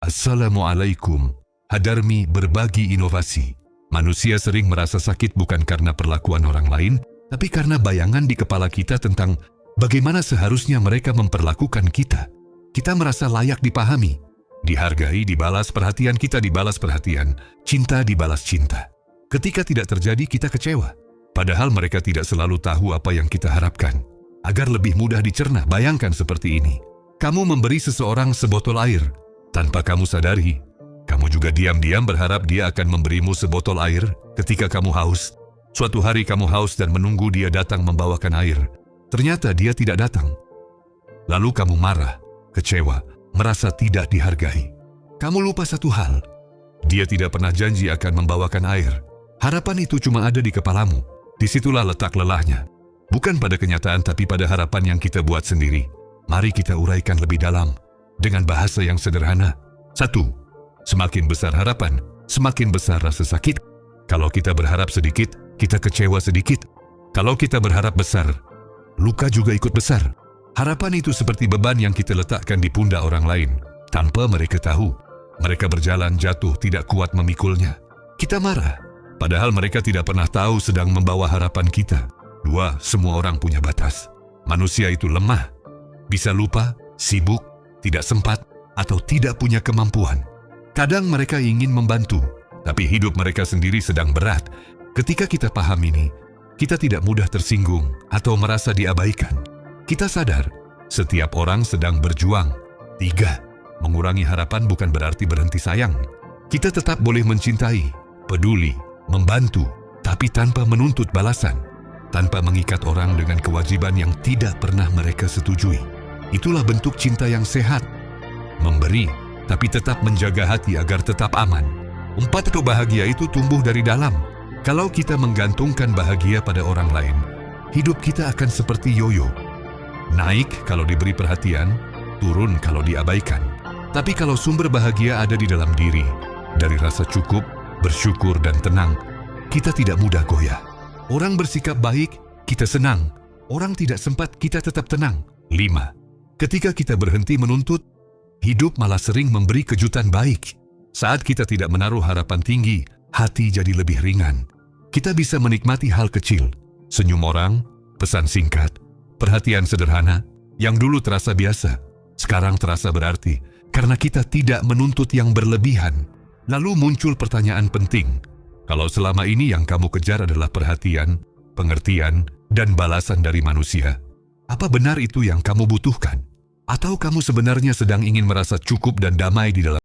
Assalamualaikum. Hadarmi berbagi inovasi. Manusia sering merasa sakit bukan karena perlakuan orang lain, tapi karena bayangan di kepala kita tentang bagaimana seharusnya mereka memperlakukan kita. Kita merasa layak dipahami, dihargai, dibalas perhatian, kita dibalas perhatian, cinta dibalas cinta. Ketika tidak terjadi, kita kecewa. Padahal mereka tidak selalu tahu apa yang kita harapkan. Agar lebih mudah dicerna, bayangkan seperti ini. Kamu memberi seseorang sebotol air. Tanpa kamu sadari, kamu juga diam-diam berharap dia akan memberimu sebotol air ketika kamu haus. Suatu hari kamu haus dan menunggu dia datang membawakan air. Ternyata dia tidak datang. Lalu kamu marah, kecewa, merasa tidak dihargai. Kamu lupa satu hal. Dia tidak pernah janji akan membawakan air. Harapan itu cuma ada di kepalamu. Disitulah letak lelahnya. Bukan pada kenyataan tapi pada harapan yang kita buat sendiri. Mari kita uraikan lebih dalam. Dengan bahasa yang sederhana. 1. Semakin besar harapan, semakin besar rasa sakit. Kalau kita berharap sedikit, kita kecewa sedikit. Kalau kita berharap besar, luka juga ikut besar. Harapan itu seperti beban yang kita letakkan di pundak orang lain. Tanpa mereka tahu, mereka berjalan jatuh tidak kuat memikulnya. Kita marah, padahal mereka tidak pernah tahu sedang membawa harapan kita. 2. Semua orang punya batas. Manusia itu lemah, bisa lupa, sibuk, tidak sempat, atau tidak punya kemampuan. Kadang mereka ingin membantu, tapi hidup mereka sendiri sedang berat. Ketika kita paham ini, kita tidak mudah tersinggung atau merasa diabaikan. Kita sadar, setiap orang sedang berjuang. 3. Mengurangi harapan bukan berarti berhenti sayang. Kita tetap boleh mencintai, peduli, membantu, tapi tanpa menuntut balasan. Tanpa mengikat orang dengan kewajiban yang tidak pernah mereka setujui. Itulah bentuk cinta yang sehat. Memberi, tapi tetap menjaga hati agar tetap aman. 4. Bahagia itu tumbuh dari dalam. Kalau kita menggantungkan bahagia pada orang lain, hidup kita akan seperti yoyo. Naik kalau diberi perhatian, turun kalau diabaikan. Tapi kalau sumber bahagia ada di dalam diri, dari rasa cukup, bersyukur dan tenang, kita tidak mudah goyah. Orang bersikap baik, kita senang. Orang tidak sempat, kita tetap tenang. 5. Ketika kita berhenti menuntut, hidup malah sering memberi kejutan baik. Saat kita tidak menaruh harapan tinggi, hati jadi lebih ringan. Kita bisa menikmati hal kecil, senyum orang, pesan singkat, perhatian sederhana, yang dulu terasa biasa, sekarang terasa berarti, karena kita tidak menuntut yang berlebihan. Lalu muncul pertanyaan penting, kalau selama ini yang kamu kejar adalah perhatian, pengertian, dan balasan dari manusia, apa benar itu yang kamu butuhkan? Atau kamu sebenarnya sedang ingin merasa cukup dan damai di dalam